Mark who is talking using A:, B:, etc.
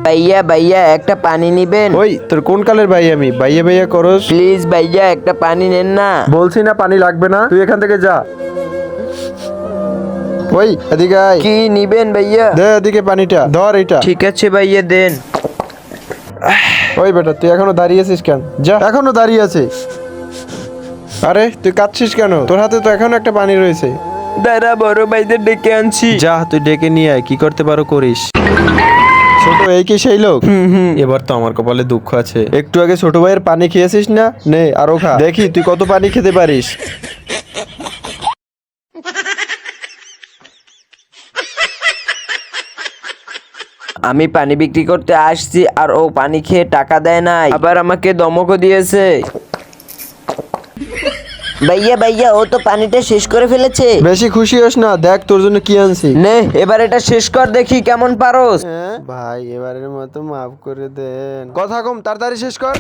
A: ভাইয়া ভাইয়া একটা পানি নিবেন?
B: ওই তোর কোন কালের ভাই? আমি ভাইয়া ভাইয়া করস?
A: প্লিজ ভাইয়া একটা পানি নেন না।
B: বলছি না পানি লাগবে না, তুই এখান থেকে যা। ওই এদিকে আয়।
A: কি নিবেন ভাইয়া?
B: দে এদিকে পানিটা, ধর এটা।
A: ঠিক আছে ভাইয়া দেন।
B: ওই বেটা তুই এখনো দাঁড়িয়ে আছিস কেন? যা, এখনো দাঁড়িয়ে আছে। আরে তুই কাঁদছিস কেন? তোর হাতে তো এখনো একটা পানি রয়েছে।
A: দাঁড়া বড় ভাইদের ডেকে আনছি।
B: যা তুই ডেকে নিয়ে আয়, কি করতে পারো করিস। ছোট এই কি সেই লোক? এবার তো আমার কপালে দুঃখ আছে। একটু আগে ছোট ভাইয়ের পানি খেয়েছিস না? নে আরো খা, দেখি তুই কত পানি খেতে পারিস।
A: আমি পানি বিক্রি করতে আসছি আর ও পানি খেয়ে টাকা দেয় নাই, আবার আমাকে ধমকও দিয়েছে। ভাইয়া ভাইয়া ও তো পানিটা শেষ করে ফেলেছে।
B: বেশি খুশি হোস না, দেখ তোর জন্য কি আনছি।
A: নে এবার এটা শেষ কর দেখি কেমন পারোস।
B: ভাই এবারের মতো মাফ করে দেন। কথা কম, তাড়াতাড়ি শেষ কর।